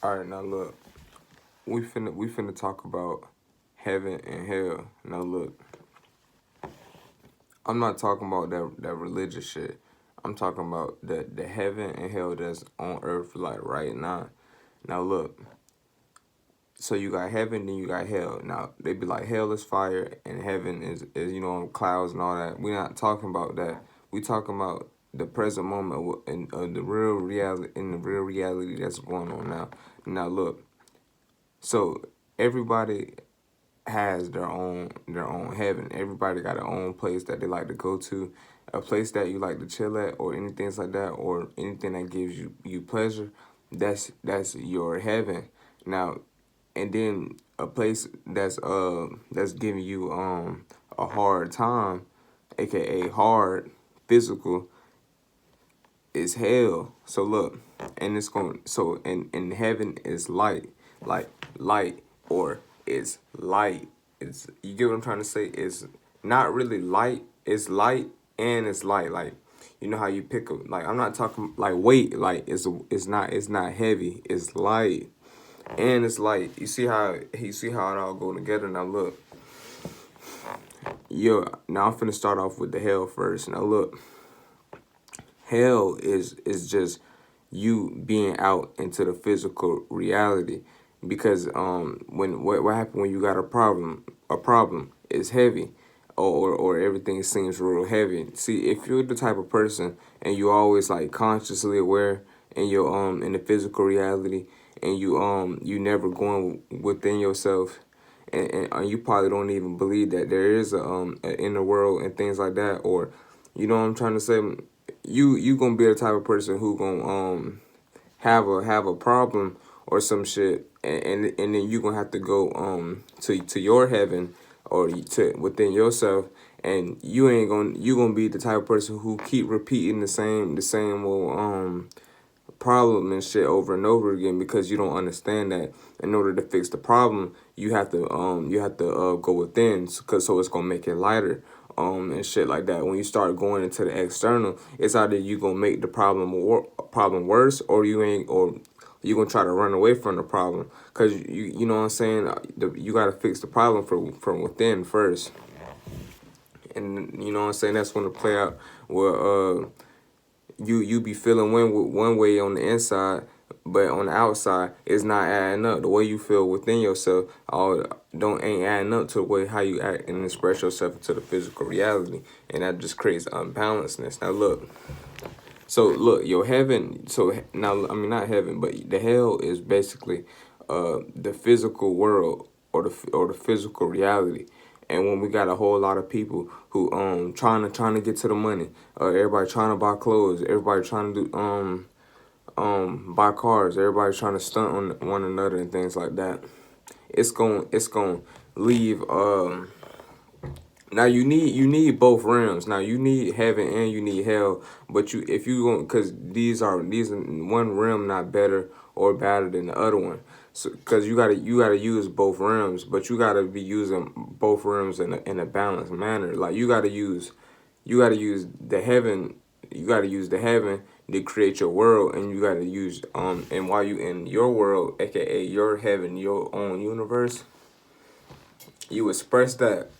All right, now look, we finna talk about heaven and hell. Now look, I'm not talking about that religious shit. I'm talking about the heaven and hell that's on earth like right now. Now look, so you got heaven, then you got hell. Now they be like hell is fire and heaven is clouds and all that. We're not talking about that. We talking about the present moment and the real reality that's going on now. Now look, so everybody has their own heaven. Everybody got their own place that they like to go to, a place that you like to chill at, or anything like that, or anything that gives you pleasure. That's your heaven. Now, and then a place that's giving you a hard time, aka hard physical, is hell. So look, and it's going so in heaven is light, like light or it's light. It's you get what I'm trying to say? It's not really light. It's light and it's light. Like you know how you pick up like I'm not talking like weight. Like it's not heavy. It's light and it's light. You see how it all go together. Now look, now I'm finna start off with the hell first. Now look, hell is just you being out into the physical reality because when what happened when you got a problem is heavy or everything seems real heavy. See, if you're the type of person and you always like consciously aware in your in the physical reality and you never going within yourself and you probably don't even believe that there is a inner world and things like that, or you know what I'm trying to say, you gonna be the type of person who gonna have a problem or some shit, and then you gonna have to go to your heaven or to within yourself, and you gonna be the type of person who keep repeating the same old problem and shit over and over again because you don't understand that in order to fix the problem you have to go within because so it's gonna make it lighter and shit like that. When you start going into the external, it's either you gonna make the problem worse or you gonna try to run away from the problem because you know what I'm saying. You gotta fix the problem from within first, and you know what I'm saying. That's when the play out where you be feeling one way on the inside, but on the outside it's not adding up. The way you feel within yourself all don't ain't adding up to the way how you act and express yourself into the physical reality, and that just creates unbalancedness. Now look, so look, your heaven. So now, I mean not heaven, but the hell is basically the physical world or the physical reality. And when we got a whole lot of people who trying to get to the money, everybody trying to buy clothes, everybody trying to do buy cars, everybody trying to stunt on one another and things like that. It's going to leave now you need both realms. Now you need heaven and you need hell. But you if you going because these are one realm not better or better than the other one. So because you gotta use both realms, but you gotta be using both realms in a balanced manner. Like you gotta use the heaven. You gotta use the heaven to create your world, and you gotta use and while you in your world, aka your heaven, your own universe, you express that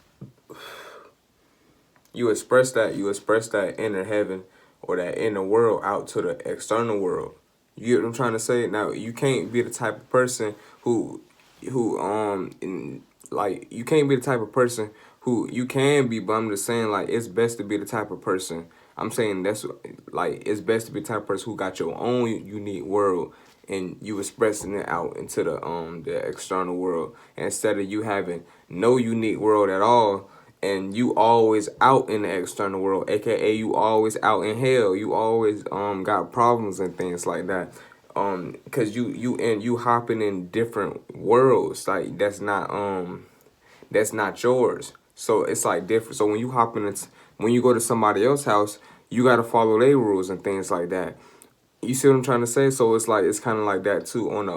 you express that inner heaven or that inner world out to the external world. You get what I'm trying to say? Now you can't be the type of person like you can't be the type of person who you can be, but I'm just saying like it's best to be the type of person. I'm saying that's like it's best to be the type of person who got your own unique world and you expressing it out into the external world instead of you having no unique world at all and you always out in the external world, aka you always out in hell. You always got problems and things like that. Cause you hopping in different worlds like that's not yours. So it's like different. So when you hop in it, when you go to somebody else's house, you gotta follow their rules and things like that. You see what I'm trying to say? So it's like it's kind of like that too on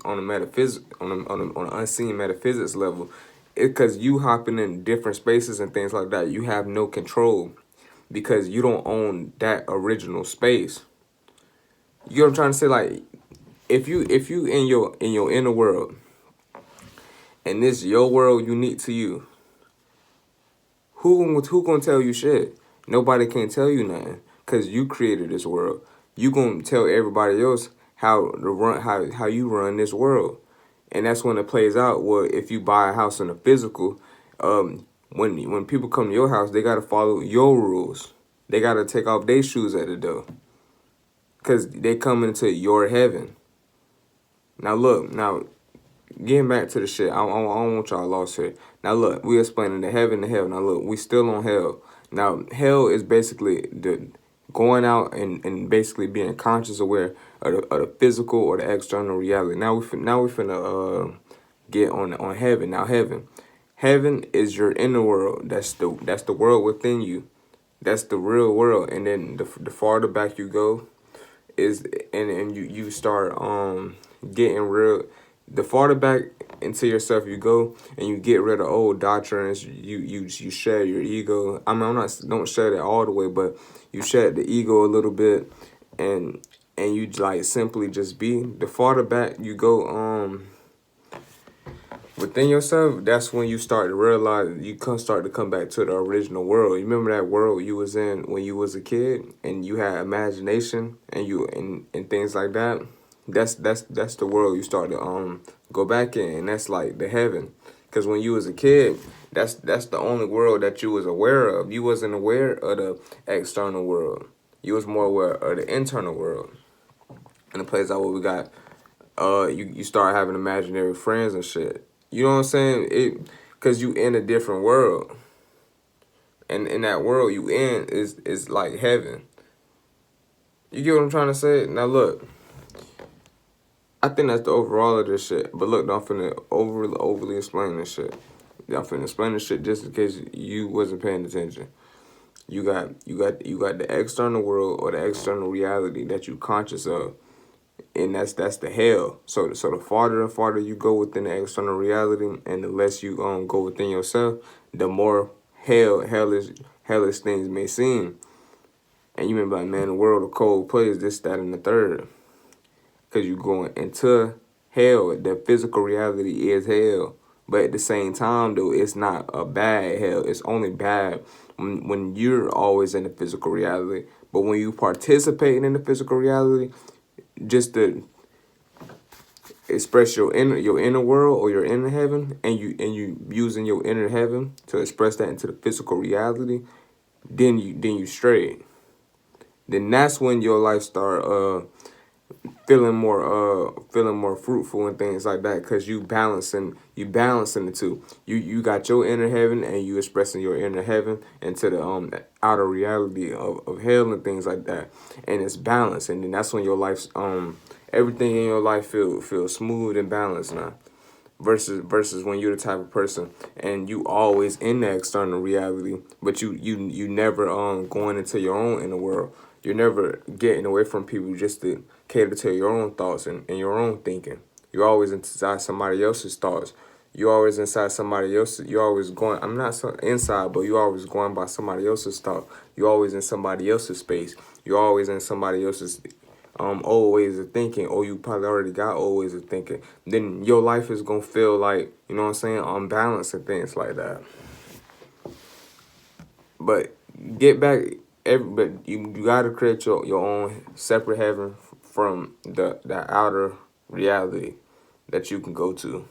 a metaphysics on an unseen metaphysics level. Because you hopping in different spaces and things like that, you have no control because you don't own that original space. You know what I'm trying to say? Like if you in your inner world, and this your world unique to you, who gonna tell you shit? Nobody can tell you nothing, cause you created this world. You gonna tell everybody else how you run this world, and that's when it plays out. Well, if you buy a house in a physical, when people come to your house, they gotta follow your rules. They gotta take off their shoes at the door, cause they come into your heaven. Now look, now getting back to the shit, I don't want y'all lost here. Now look, we explaining the heaven to hell. Now look, we still on hell. Now hell is basically the going out and basically being conscious aware of the physical or the external reality. Now we finna get on heaven. Now heaven is your inner world. That's the world within you. That's the real world. And then the farther back you go, is and you start getting real. The farther back into yourself you go, and you get rid of old doctrines, you shed your ego. I mean, don't shed it all the way, but you shed the ego a little bit, and you like simply just be. The farther back you go within yourself, that's when you start to realize you can start to come back to the original world. You remember that world you was in when you was a kid, and you had imagination and things like that. That's the world you start to go back in, and that's like the heaven. Because when you was a kid, that's the only world that you was aware of. You wasn't aware of the external world. You was more aware of the internal world. And the place out where we got you start having imaginary friends and shit. You know what I'm saying? Cause you in a different world. And in that world you in is like heaven. You get what I'm trying to say? Now look, I think that's the overall of this shit. But look, I'm finna overly explain this shit. I'm finna explain this shit just in case you wasn't paying attention. You got the external world or the external reality that you conscious of. And that's the hell. So the farther and farther you go within the external reality, and the less you go within yourself, the more hellish things may seem. And you may be like, man, the world of cold plays this, that, and the third. Because you're going into hell. The physical reality is hell. But at the same time, though, it's not a bad hell. It's only bad when you're always in the physical reality. But when you participate in the physical reality, just to express your inner world or your inner heaven, and you using your inner heaven to express that into the physical reality, then you straight. Then that's when your life start feeling more fruitful and things like that, because you balancing the two. You got your inner heaven, and you expressing your inner heaven into the outer reality of hell and things like that, and it's balanced. And then that's when your life's everything in your life feel smooth and balanced now, versus when you're the type of person and you always in the external reality, but you never going into your own inner world. You're never getting away from people just to cater to your own thoughts and your own thinking. You're always inside somebody else's thoughts. You're always inside somebody else's. You're always going. I'm not so inside, but you're always going by somebody else's thought. You're always in somebody else's space. You're always in somebody else's old ways of thinking, or you probably already got old ways of thinking. Then your life is gonna feel like, you know what I'm saying, unbalanced and things like that. But get back, but you gotta create your own separate heaven from the outer reality that you can go to.